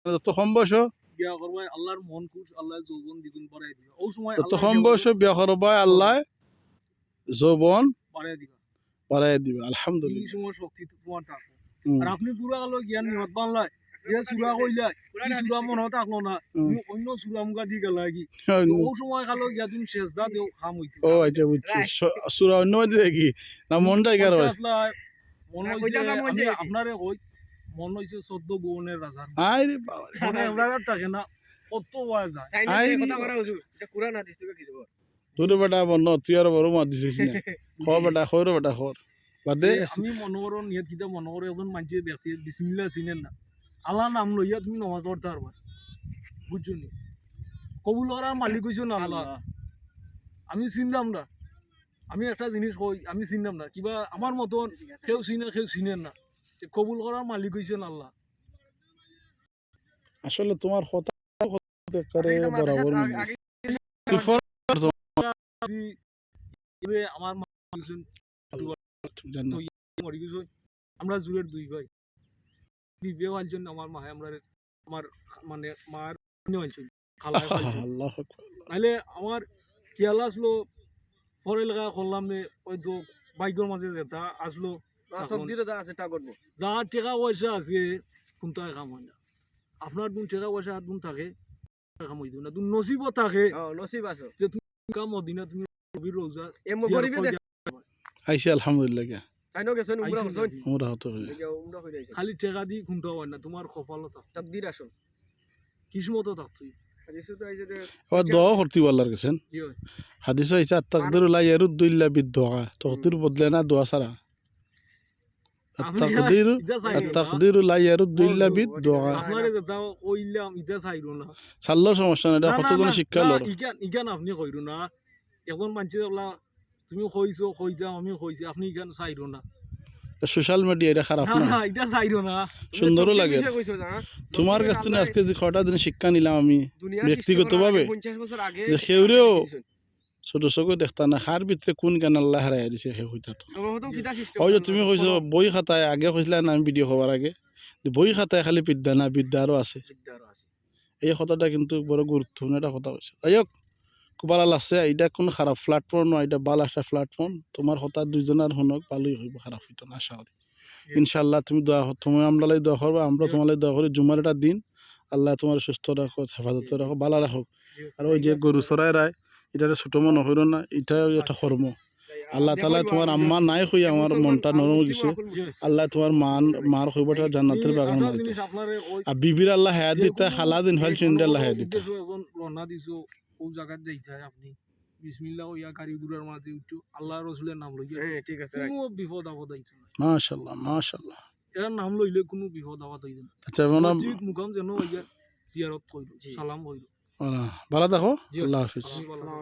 যত কম বয়স বিয়া করবো আল্লাহর মন খুশ আল্লাহ যৌবন দ্বিগুণ বাড়াই দিবা ওই সময় যত কম বয়স বিয়া করবা আল্লাহ যৌবন বাড়াই দিবা বাড়াই দিবে এই আলহামদুলিল্লাহ সময় শক্তি তোমার থাকো আর আপনি পুরা আলো জ্ঞান নিহত বানলাই যে সুরা কইলাই এই সুরা মনে থাকলো না তুমি অন্য সুরা মুখা দি গেলা কি ওই সময় খালো গিয়া তুমি শেষদা দেও খাম হইতো ও আচ্ছা বুঝছি সুরা অন্য মধ্যে দেখি না মন জায়গা রয় মন হইছে আমি আপনারে কই মন হইছে 14 বউনের রাজা আরে বাবা মনে রাজা থাকে না কত ওয়া যায় কথা করা হুজুর এটা কুরআন হাদিস থেকে কি যাব তোর বেটা বন্ন তুই আর বড় মাত দিছিস না খ বেটা খর বেটা খর বাদে আমি মনে করো নিয়ত কিতা মনে করো একজন মানুষের ব্যক্তি বিসমিল্লাহ চিনেন না আল্লাহ নাম লইয়া তুমি নামাজ পড়তে পারবা বুঝছো নি কবুল করার মালিক হইছো না আল্লাহ আমি চিনলাম না আমি একটা জিনিস কই আমি চিনলাম না কিবা আমার মতন কেউ চিনেন না কবুল করার মালিক হইছো না আল্লাহ আসলে তোমার কথা করে বরাবর আমার মরি গেছে আমরা জুড়ের দুই ভাই দিব্য আনছেন আমার মায়ে আমার মানে মার আনছেন খালায় নাহলে আমার খেয়াল আসলো পরে লাগা করলাম নে ওই তো বাইকের মাঝে যেটা আসলো আছে তা করবো যা টাকা পয়সা আছে কোনটায় কাম হয় না আপনার দুন টাকা পয়সা হাত দুন থাকে কাম হইতো না দুন নসিবও থাকে নসিব আছে যে তুমি কাম মদিনা তুমি নবীর রোজা আইসি আলহামদুলিল্লাহ কে তাই নো গেছেন উমরা হইছেন আমরা হতো উমরা হই যাইছে খালি টাকা দি কোনটা হয় না তোমার কপালও থাক তাকদীর আসল কিসমতও থাক তুই হাদিসে তো আইছে যে ও দোয়া করতে আল্লাহর কাছেন কি হয় হাদিস হইছে তাকদিরু লা ইয়ারুদ্দু ইল্লা বিদ্দুআ তাকদির বদলে না দোয়া ছাড়া তাকদিরু লা ইয়ারুদ্দু ইল্লা বিদ্দুআ আপনারে যেটা কইলাম ইটা চাইরো না ছাড়লো সমস্যা না এটা কতজন শিক্ষা লড় ইগান আপনি কইরো না এখন মানুষে বলা তুমি কইছো কইতাম আমি কইছি আপনি ইগান চাইরো না সোশ্যাল মিডিয়া এটা খারাপ না না না এটা চাইরো না সুন্দরও লাগে কইছো না তোমার কাছ থেকে আজকে যে কটা দিন শিক্ষা নিলাম আমি ব্যক্তিগতভাবে 50 বছর আগে সেউরেও ছোট চোখে দেখতা না হার ভিতরে কোন কেন আল্লাহ হারাই দিছে সে হইতা তো সর্বপ্রথম কিতা সিস্টেম ওই যে তুমি কইছো বই খাতায় আগে কইছিলা না আমি ভিডিও হবার আগে বই খাতায় খালি বিদ্যা না বিদ্যা আরও আছে এই কথাটা কিন্তু বড় গুরুত্বপূর্ণ একটা কথা হয়েছে যাই হোক খুব ভালো লাগছে এটা কোনো খারাপ প্ল্যাটফর্ম নয় এটা ভালো একটা প্ল্যাটফর্ম তোমার কথা দুইজনের শুনক ভালোই হইব খারাপ হইতো না আশা করি ইনশাল্লাহ তুমি আমরা দোয়া করবো আমরা তোমার দোয়া করি জুমার একটা দিন আল্লাহ তোমার সুস্থ রাখো হেফাজত রাখো ভালো রাখো আর ওই যে গরু চড়াই রায় এটা ছোটো মনে হইল না এটাও একটা কর্ম আল্লাহ তালা তোমার আম্মা নাই হই আমার মনটা নরম দিছে আল্লাহ তোমার মার হইবটা জান্নাতের বাগান আর বিবির আল্লাহ হায়াত দিতে খালা দিন ফেল চিন্তা আল্লাহ হায়াত দিতে রওনা দিছো কোন জায়গায় যাইতে আপনি বিসমিল্লাহ ইয়া কারিগুরার মাঝে উঠো আল্লাহ রাসূলের নাম লইয়া ঠিক আছে কোনো বিপদ আপদ আইছে না মাশাআল্লাহ মাশাআল্লাহ এর নাম লইলে কোনো বিপদ আপদ হইছে না আচ্ছা মানে মসজিদ মুকাম যেন জিয়ারত কইলো সালাম কইলো ভালো থাকো আল্লাহ হাফেজ।